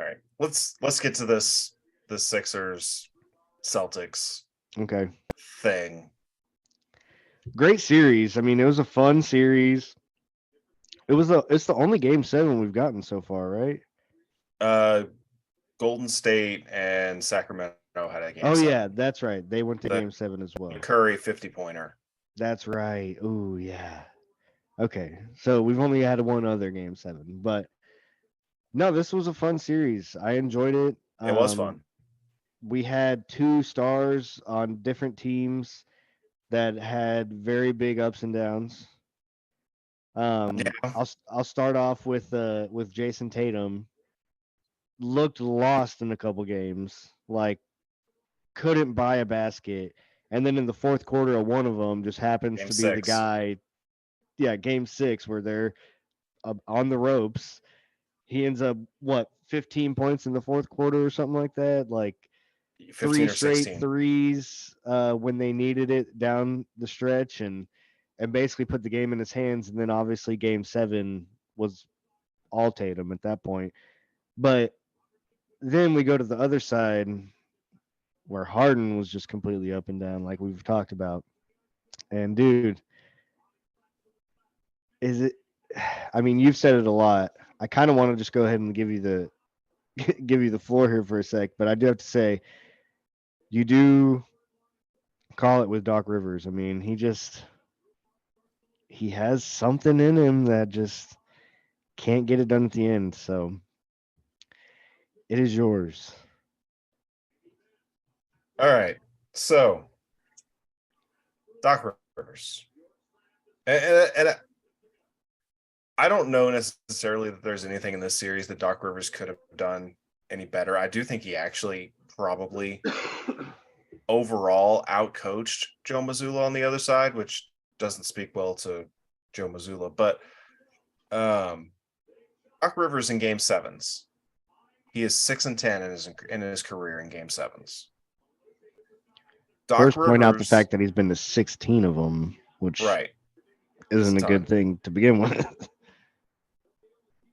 All right. Let's get to the Sixers Celtics Okay. thing. Great series. I mean, it was a fun series. It's the only game 7 we've gotten so far, right? Uh Golden State and Sacramento had a game Oh yeah, 7. that's right. They went to The game 7 as well. Curry 50-pointer. That's right. Oh yeah. Okay. So we've only had one other game 7, but no, this was a fun series. I enjoyed it. It was fun. We had two stars on different teams that had very big ups and downs. Yeah. I'll start off with Jason Tatum. Looked lost in a couple games, like couldn't buy a basket, and then in the fourth quarter of one of them just happens Game to be the 6. guy. Yeah, game 6 where they're on the ropes. He ends up what 15 points in the fourth quarter or something like that. Like 15 three or straight 16. threes when they needed it down the stretch, and basically put the game in his hands. And then obviously game 7 was all Tatum at that point. But then we go to the other side where Harden was just completely up and down, like we've talked about. And dude, is it? I mean, you've said it a lot. I kind of want to just go ahead and give you the give you the floor here for a sec, but I do have to say, you do call it with Doc Rivers. I mean, he has something in him that just can't get it done at the end. So it is yours. All right. So, Doc Rivers. And I don't know necessarily that there's anything in this series that Doc Rivers could have done any better. I do think he actually probably overall outcoached Joe Mazzulla on the other side, which doesn't speak well to Joe Mazzulla. But Doc Rivers in game 7s, he is 6-10 in his career in game 7s. Doc First, point out the Rivers, fact that he's been to 16 of them, which right, is a isn't a good ton. thing to begin with.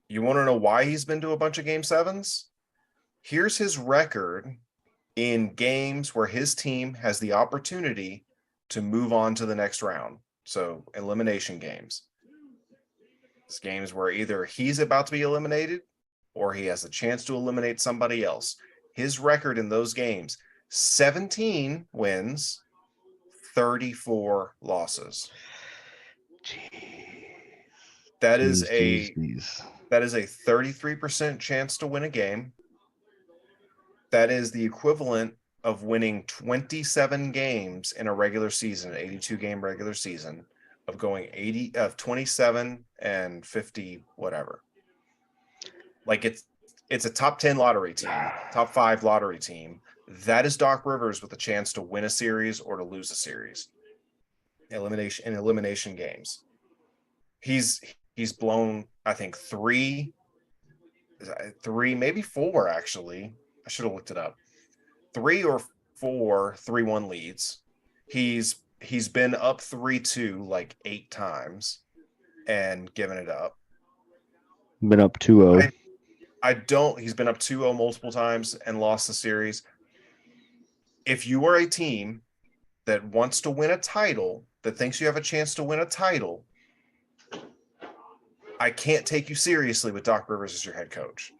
You want to know why he's been to a bunch of game 7s? Here's his record in games where his team has the opportunity to move on to the next round. So elimination games. It's games where either he's about to be eliminated or he has a chance to eliminate somebody else. His record in those games, 17 wins, 34 losses. Jeez. That is Jeez, jeez, a jeez. that is a 33% chance to win a game. That is the equivalent of winning 27 games in a regular season, an 82 game regular season, of going 27 and 50 whatever. Like it's a top 10 lottery team, top 5 lottery team. That is Doc Rivers with a chance to win a series or to lose a series. Elimination games. He's blown, I think, three, maybe 4 actually. I should have looked it up. 3 or 4 3-1 leads. He's been up 3-2 like 8 times and given it up. Been up 2-0. He's been up 2-0 multiple times and lost the series. If you are a team that wants to win a title, that thinks you have a chance to win a title, I can't take you seriously with Doc Rivers as your head coach.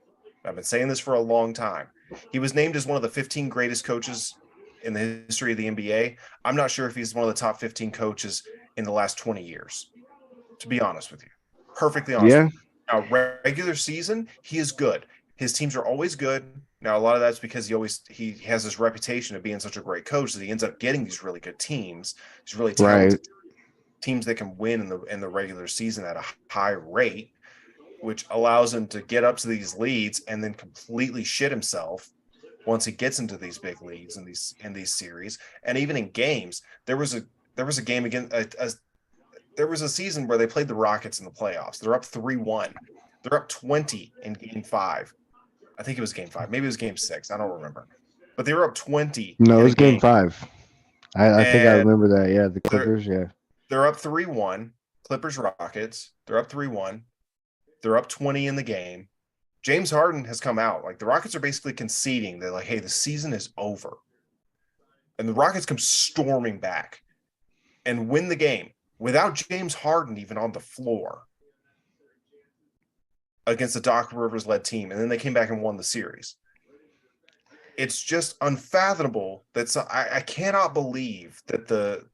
I've been saying this for a long time. He was named as one of the 15 greatest coaches in the history of the NBA. I'm not sure if he's one of the top 15 coaches in the last 20 years, to be honest with you. Perfectly honest Yeah. with you. Now, regular season, he is good. His teams are always good. Now, a lot of that's because he has this reputation of being such a great coach that he ends up getting these really good teams, these really talented teams that can win in the regular season at a high rate, which allows him to get up to these leads and then completely shit himself once he gets into these big leads in these series. And even in games, there was a game again. There was a season where they played the Rockets in the playoffs. They're up 3-1. They're up 20 in game 5. I think it was game 5. Maybe it was game 6. I don't remember. But they were up 20 No, it in a was game game. 5. I think I And remember that. Yeah, the Clippers. Yeah. they're up 3-1. Clippers Rockets. They're up 3-1. They're up 20 in the game. James Harden has come out. Like the Rockets are basically conceding. They're like, hey, the season is over. And the Rockets come storming back and win the game without James Harden even on the floor against the Doc Rivers led team. And then they came back and won the series. It's just unfathomable that I cannot believe that the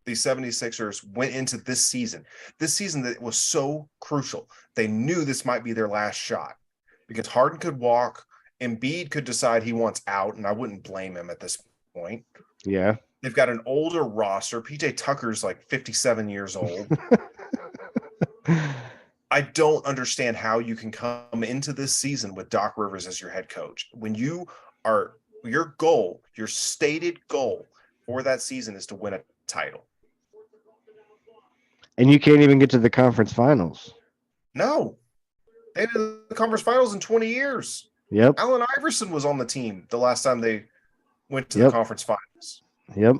76ers went into this season that was so crucial. They knew this might be their last shot because Harden could walk, Embiid could decide he wants out, and I wouldn't blame him at this point. Yeah. They've got an older roster. PJ Tucker's like 57 years old. I don't understand how you can come into this season with Doc Rivers as your head coach when your stated goal for that season is to win a title. And you can't even get to the conference finals. No. They did the conference finals in 20 years. Yep. Allen Iverson was on the team the last time they went to the conference finals. Yep.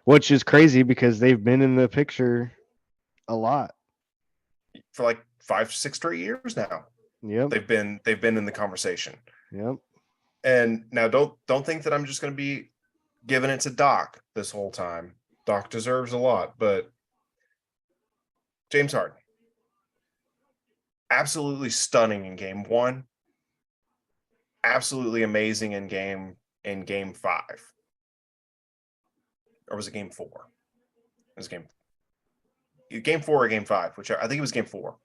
Which is crazy because they've been in the picture a lot. For like 5-6 straight years now. Yep. They've been in the conversation. Yep. And now don't think that I'm just going to be giving it to Doc this whole time. Doc deserves a lot, but James Harden, absolutely stunning in game 1. Absolutely amazing in game 5. Or was it game 4? It was game 4 or game 5, which I think it was game 4.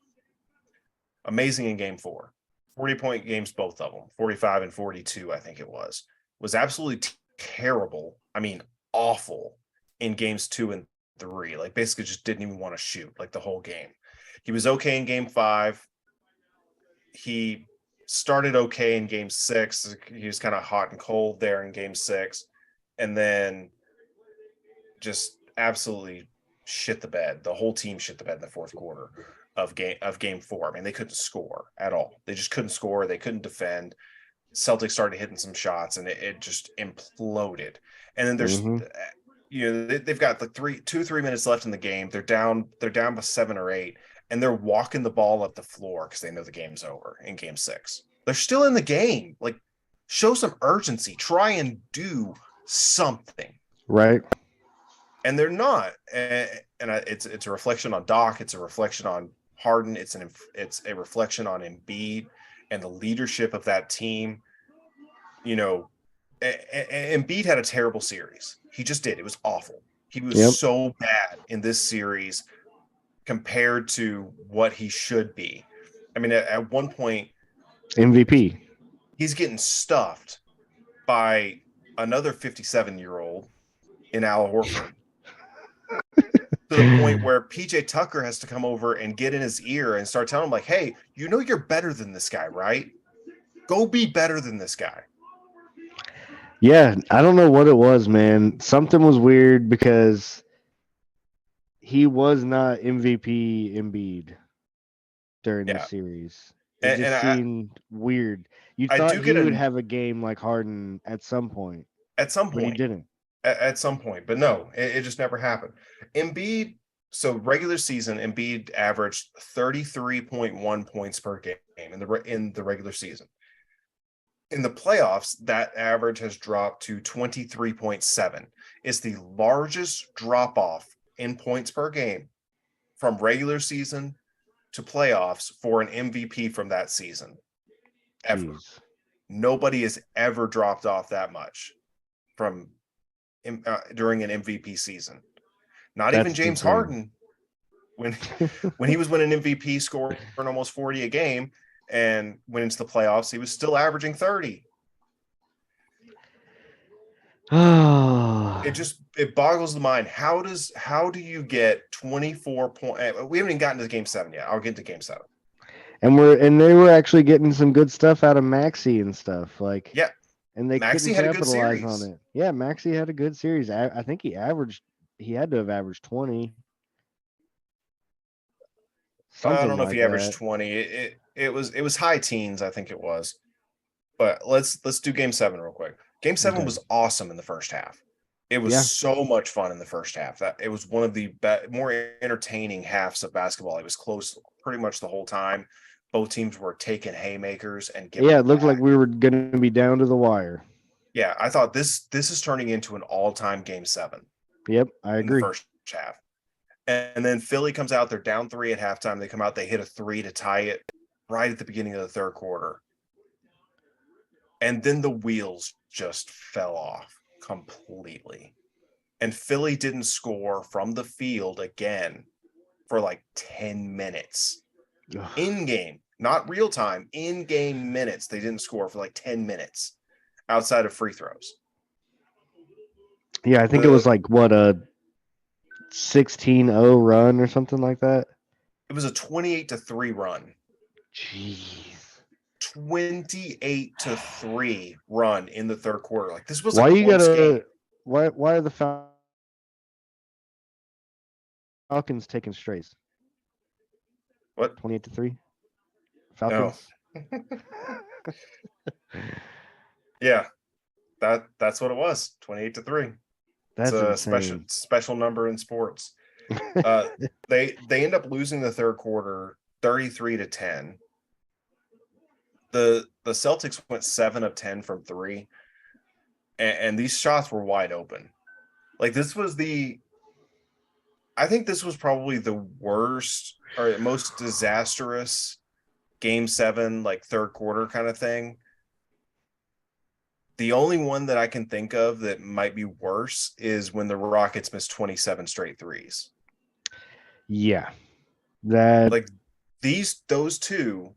Amazing in game 4. 40-point games, both of them. 45 and 42, I think it was. Was absolutely terrible. I mean, awful in games 2 and 3. Like, basically just didn't even want to shoot, like, the whole game. He was okay in game 5. He started okay in game 6. He was kind of hot and cold there in game 6. And then just absolutely shit the bed. The whole team shit the bed in the fourth quarter of game 4. I mean, they couldn't score at all. They just couldn't score. They couldn't defend. Celtics started hitting some shots, and it just imploded. And then there's, they've got like 2-3 minutes left in the game. They're down by 7 or 8, and they're walking the ball up the floor because they know the game's over in game 6. They're still in the game. Like, show some urgency. Try and do something. Right. And they're not. And it's a reflection on Doc. It's a reflection on Harden. It's a reflection on Embiid and the leadership of that team. You know, Embiid had a terrible series. He just did. It was awful. He was so bad in this series compared to what he should be. I mean, at one point, MVP. He's getting stuffed by another 57-year-old in Al Horford. To the point where PJ Tucker has to come over and get in his ear and start telling him, like, hey, you know you're better than this guy, right? Go be better than this guy. Yeah, I don't know what it was, man. Something was weird because he was not MVP Embiid during the series. It just seemed weird. You thought he would have a game like Harden at some point. At some point. But he didn't. At some point, but no, it just never happened. Embiid, so regular season, Embiid averaged 33.1 points per game in the regular season. In the playoffs, that average has dropped to 23.7. It's the largest drop off in points per game from regular season to playoffs for an MVP from that season. Ever. Jeez. Nobody has ever dropped off that much from during an MVP season. Not even James Harden, when he was winning MVP, scoring almost 40 a game, and went into the playoffs, he was still averaging 30. It boggles the mind. How do you get 24 points? We haven't even gotten to game 7 yet. I'll get to game 7. And they were actually getting some good stuff out of Maxey and stuff. Like, yeah. And they Maxey couldn't had capitalize on it. Yeah, Maxey had a good series. I think he had to have averaged 20. I don't know if he averaged 20. It was high teens, I think it was. But let's do game 7 real quick. Game 7 was awesome in the first half. It was so much fun in the first half. That it was one of the more entertaining halves of basketball. It was close pretty much the whole time. Both teams were taking haymakers and giving. Yeah, it looked like we were going to be down to the wire. Yeah, I thought this is turning into an all-time game 7. Yep, I agree. In the first half. And then Philly comes out, they're down 3 at halftime. They come out, they hit a 3 to tie it right at the beginning of the third quarter. And then the wheels just fell off completely. And Philly didn't score from the field again for like 10 minutes. In game, not real time, in game minutes. They didn't score for like 10 minutes outside of free throws. Yeah, I think it was like what, a 16-0 run or something like that. It was a 28-3 run. Jeez. 28-3 run in the third quarter. Like this was why a close game. Why are the Falcons taking straights? What? 28-3? Falcons? No. Yeah. That's what it was. 28-3. That's it's a insane. special number in sports. They end up losing the third quarter 33-10. The Celtics went 7 of 10 from 3. And these shots were wide open. Like I think this was probably the worst or most disastrous game 7, like third quarter kind of thing. The only one that I can think of that might be worse is when the Rockets missed 27 straight threes. Yeah. That like those two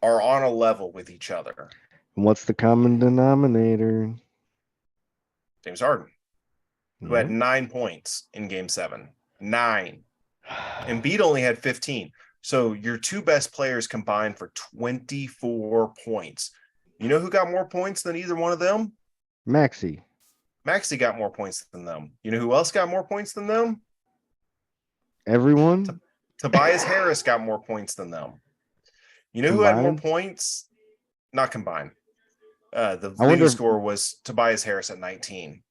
are on a level with each other. What's the common denominator? James Harden, who had 9 points in game 7. 9. Embiid only had 15. So your two best players combined for 24 points. You know who got more points than either one of them? Maxey got more points than them. You know who else got more points than them? Everyone? Tobias Harris got more points than them. You know combined? Who had more points? Not combined. The leading score was Tobias Harris at 19.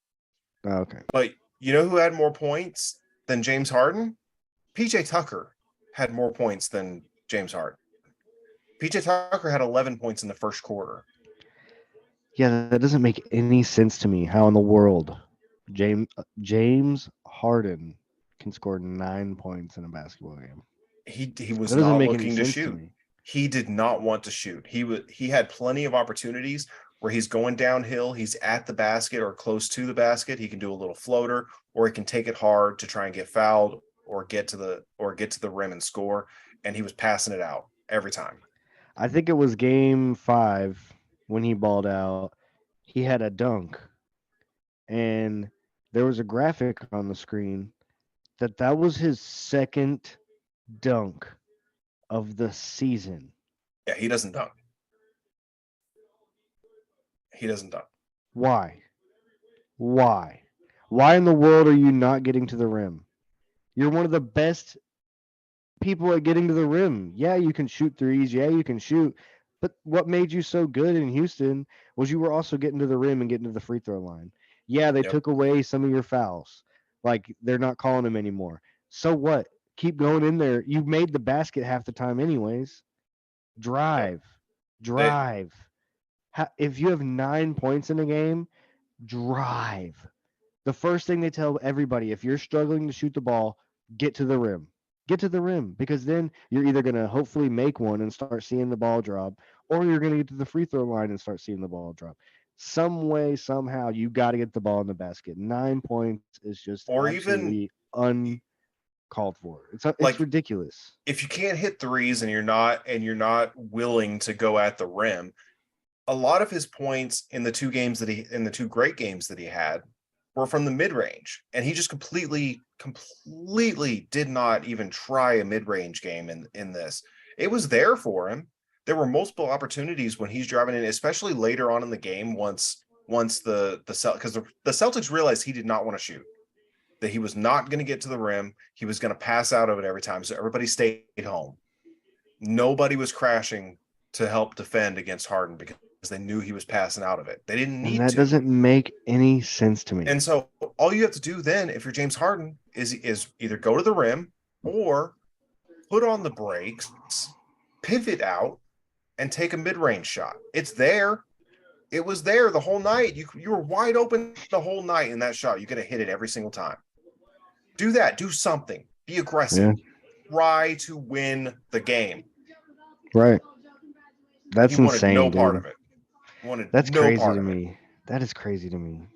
Oh, okay. But you know who had more points than James Harden? PJ Tucker had more points than James Harden. PJ Tucker had 11 points in the first quarter. Yeah, that doesn't make any sense to me. How in the world James Harden can score 9 points in a basketball game? He was not looking to shoot. He did not want to shoot. He had plenty of opportunities where he's going downhill, he's at the basket or close to the basket. He can do a little floater, or he can take it hard to try and get fouled or get to the rim and score. And he was passing it out every time. I think it was game 5 when he balled out. He had a dunk, and there was a graphic on the screen that was his second dunk of the season. Yeah, he doesn't dunk. Why? Why in the world are you not getting to the rim? You're one of the best people at getting to the rim. Yeah, you can shoot threes. Yeah, you can shoot. But what made you so good in Houston was you were also getting to the rim and getting to the free throw line. Yeah, they took away some of your fouls. Like, they're not calling them anymore. So what? Keep going in there. You made the basket half the time anyways. Drive. If you have 9 points in a game, drive. The first thing they tell everybody, if you're struggling to shoot the ball, get to the rim. Get to the rim, because then you're either going to hopefully make one and start seeing the ball drop, or you're going to get to the free throw line and start seeing the ball drop. Some way, somehow, you got to get the ball in the basket. 9 points is just absolutely uncalled for. It's ridiculous. If you can't hit threes and you're not willing to go at the rim, a lot of his points in the two great games that he had were from the mid-range, and he just completely did not even try a mid-range game in this. It was there for him. There were multiple opportunities when he's driving in, especially later on in the game once the Celtics realized he did not want to shoot, that he was not going to get to the rim. He was going to pass out of it every time. So everybody stayed home. Nobody was crashing to help defend against Harden because they knew he was passing out of it. They didn't And need that to. doesn't make any sense to me. And so all you have to do then, if you're James Harden, is either go to the rim or put on the brakes, pivot out, and take a mid-range shot. It's there. It was there the whole night. You were wide open the whole night in that shot. You could have hit it every single time. Do that. Do something. Be aggressive. Try to win the game. Right. That's he wanted insane, no dude. part of it. Wanted That's no crazy part to of me. That is crazy to me.